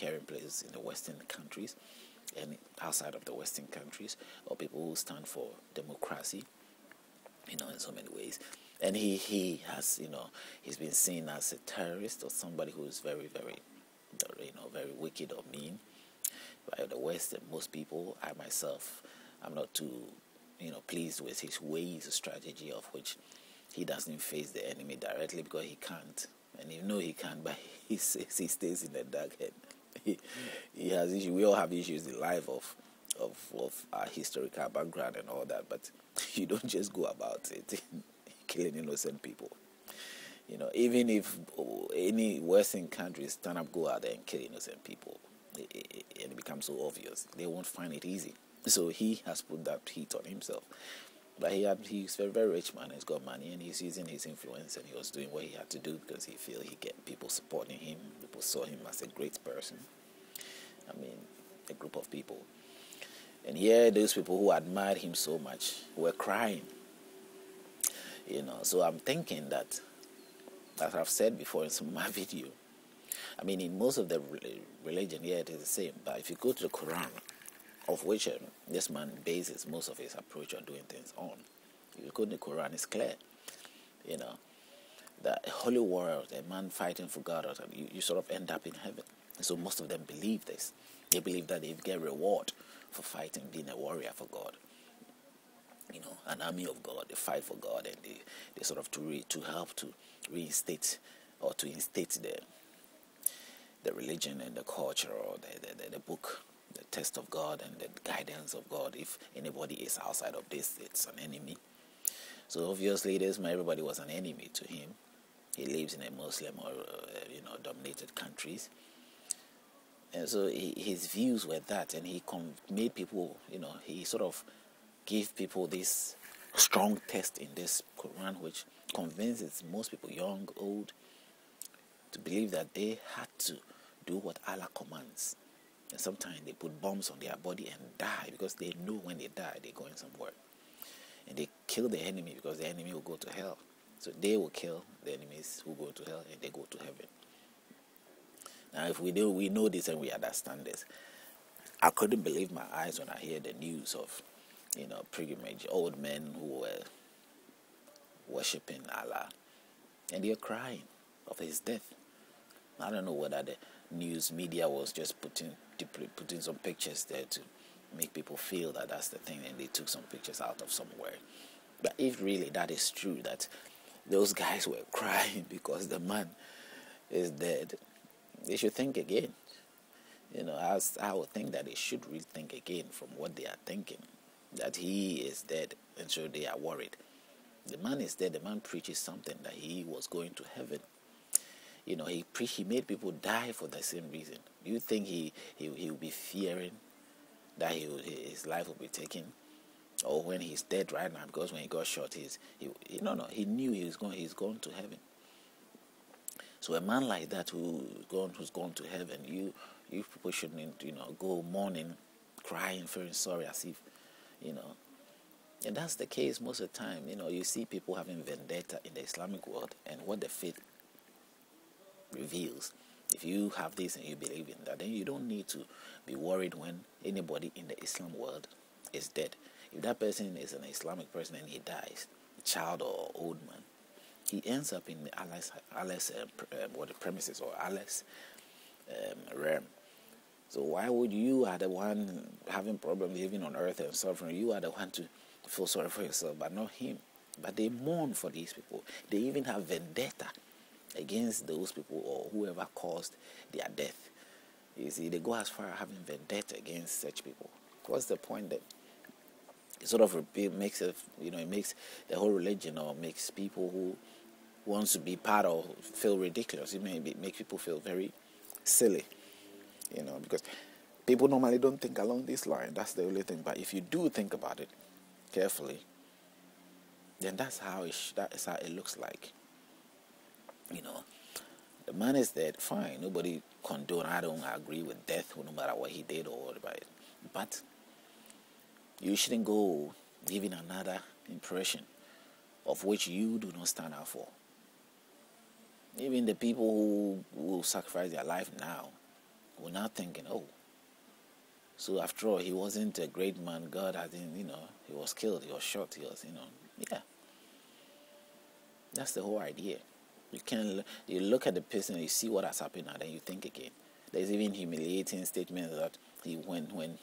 caring place in the Western countries and outside of the Western countries, or people who stand for democracy, in so many ways. And he has, he's been seen as a terrorist or somebody who is very, very, very wicked or mean by the West. And most people, I myself, I'm not too, pleased with his ways, strategy of which he doesn't face the enemy directly because he can't. And he can't, but he says he stays in the dark. And he has issues. We all have issues in life of our historical background and all that, but you don't just go about it killing innocent people. Even if any Western countries stand up, go out there and kill innocent people, and it becomes so obvious, they won't find it easy. So he has put that heat on himself. But he's a very rich man, he's got money, and he's using his influence, and he was doing what he had to do because he felt he get people supporting him. People saw him as a great person. A group of people. And here, those people who admired him so much were crying. So I'm thinking that, as I've said before in some of my video, in most of the religion, yeah, it is the same. But if you go to the Quran, of which this man bases most of his approach on doing things on, if you go to the Quran, it's clear, that a holy war, a man fighting for God, you sort of end up in heaven. And so most of them believe this. They believe that they get reward for fighting, being a warrior for God. An army of God, they fight for God, and they sort of to help to reinstate or to instate the religion and the culture or the book, the test of God and the guidance of God. If anybody is outside of this, it's an enemy. So obviously, everybody was an enemy to him. He lives in a Muslim or dominated countries. And so his views were that, and he made people, he sort of gave people this strong test in this Quran, which convinces most people, young, old, to believe that they had to do what Allah commands. And sometimes they put bombs on their body and die because they know when they die, they're going somewhere. And they kill the enemy because the enemy will go to hell. So they will kill the enemies who go to hell, and they go to heaven. Now, if we know this and we understand this, I couldn't believe my eyes when I hear the news of, pilgrimage, old men who were worshipping Allah, and they're crying of his death. I don't know whether the news media was just putting some pictures there to make people feel that that's the thing, and they took some pictures out of somewhere. But if really that is true, that those guys were crying because the man is dead, they should think again. I would think that they should really think again from what they are thinking, that he is dead, and so they are worried. The man is dead. The man preaches something that he was going to heaven. He made people die for the same reason. Do you think he will be fearing that his life will be taken, or when he's dead right now? Because when he got shot, he knew he's going to heaven. So a man like that who's gone to heaven, you people shouldn't go mourning, crying, feeling sorry as if And that's the case most of the time. You see people having vendetta in the Islamic world, and what the faith reveals. If you have this and you believe in that, then you don't need to be worried when anybody in the Islam world is dead. If that person is an Islamic person and he dies, child or old man, he ends up in Allah's premises or Allah's realm. So why would you are the one having problems living on earth and suffering? You are the one to feel sorry for yourself, but not him. But they mourn for these people. They even have vendetta against those people or whoever caused their death. You see, they go as far as having vendetta against such people. What's the point then? It sort of makes it makes the whole religion, or makes people who wants to be part of feel ridiculous. It make people feel very silly, because people normally don't think along this line. That's the only thing. But if you do think about it carefully, then that is how it looks like. The man is dead, fine. Nobody condone. I don't agree with death, no matter what he did or whatever. But you shouldn't go giving another impression of which you do not stand out for. Even the people who will sacrifice their life now, we're now thinking, oh, so after all, he wasn't a great man. God hadn't, he was killed, he was shot, yeah. That's the whole idea. You look at the person, you see what has happened, and then you think again. There's even humiliating statements that when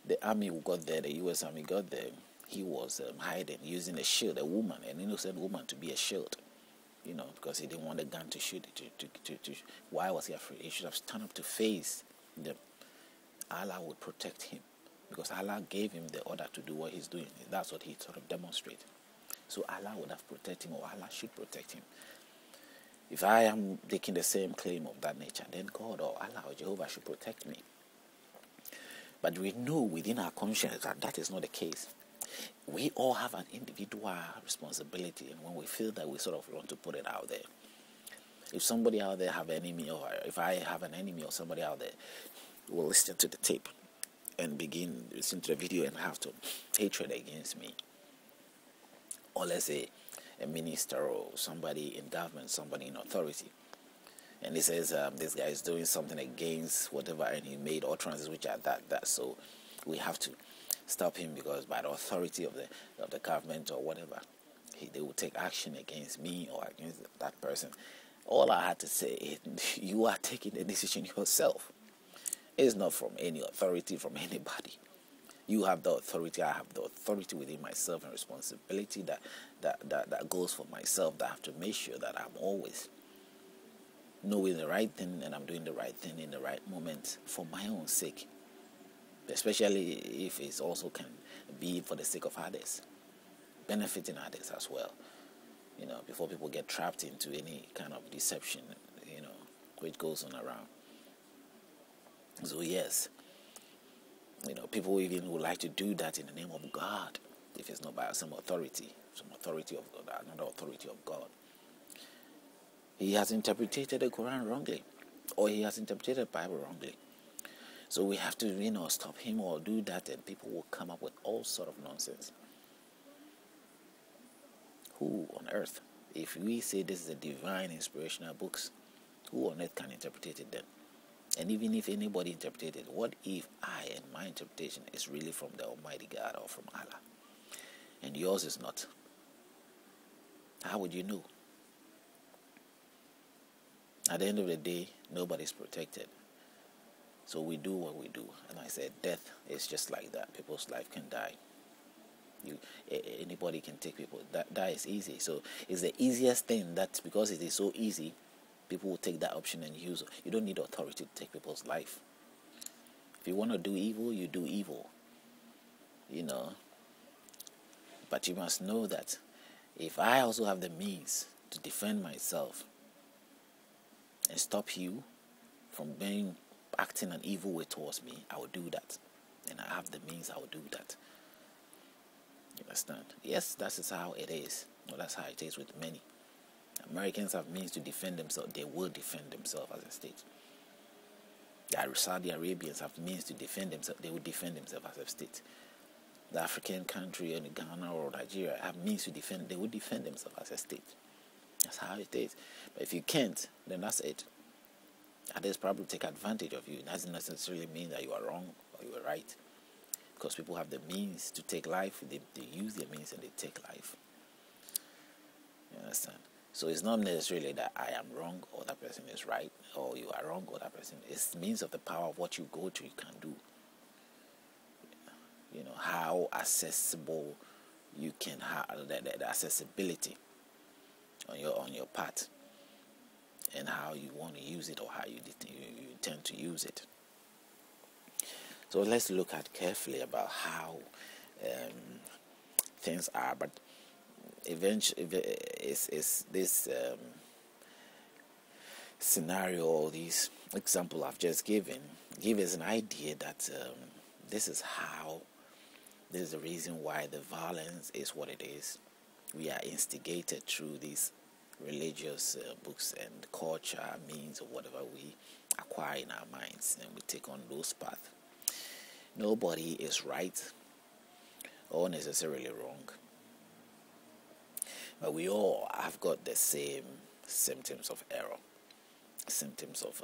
the army got there, the U.S. Army got there, he was hiding, using a shield, a woman, an innocent woman, to be a shield. Because he didn't want the gun to shoot it. Why was he afraid? He should have stand up to face them. Allah would protect him, because Allah gave him the order to do what he's doing. That's what he sort of demonstrated. So Allah would have protected him, or Allah should protect him. If I am taking the same claim of that nature, then God or Allah or Jehovah should protect me. But we know within our conscience that that is not the case. We all have an individual responsibility, and when we feel that, we sort of want to put it out there. If somebody out there have an enemy, or if I have an enemy or somebody out there will listen to the tape and begin listening to the video and have to hatred against me, or let's say a minister or somebody in government, somebody in authority, and he says this guy is doing something against whatever, and he made utterances which are that, so we have to stop him because by the authority of the government or whatever, they will take action against me or against that person. All I had to say is, you are taking the decision yourself. It's not from any authority, from anybody. You have the authority, I have the authority within myself, and responsibility that goes for myself, that I have to make sure that I'm always knowing the right thing, and I'm doing the right thing in the right moment for my own sake. Especially if it also can be for the sake of others, benefiting others as well, before people get trapped into any kind of deception, which goes on around. So yes, people even would like to do that in the name of God, if it's not by some authority of God, another authority of God. He has interpreted the Quran wrongly, or he has interpreted the Bible wrongly. So we have to, stop him or do that, and people will come up with all sort of nonsense. Who on earth, if we say this is a divine inspirational books, who on earth can interpret it then? And even if anybody interpreted it, what if I and my interpretation is really from the Almighty God or from Allah, and yours is not? How would you know? At the end of the day, nobody's protected. So we do what we do. And I said, death is just like that. People's life can die. Anybody can take people. That is easy. So it's the easiest thing, that because it is so easy, people will take that option and use it. You don't need authority to take people's life. If you want to do evil, you do evil. But you must know that if I also have the means to defend myself and stop you from acting an evil way towards me, I will do that. And I have the means, I will do that. You understand? Yes, that is how it is. Well, that's how it is with many. Americans have means to defend themselves. They will defend themselves as a state. The Saudi Arabians have means to defend themselves. They will defend themselves as a state. The African country, and Ghana or Nigeria, have means to defend. They will defend themselves as a state. That's how it is. But if you can't, then that's it. Others probably take advantage of you. It doesn't necessarily mean that you are wrong or you are right. Because people have the means to take life. They use their means and they take life. You understand? So it's not necessarily that I am wrong or that person is right, or you are wrong or that person. It's means of the power of what you go to, you can do. How accessible you can have, the accessibility on your part, and how you want to use it, or how you intend to use it. So let's look at carefully about how things are. But eventually, is this scenario, or this example I've just given, give us an idea that this is the reason why the violence is what it is. We are instigated through these religious books and culture means, or whatever we acquire in our minds, and we take on those paths. Nobody is right or necessarily wrong, but we all have got the same symptoms of error, symptoms of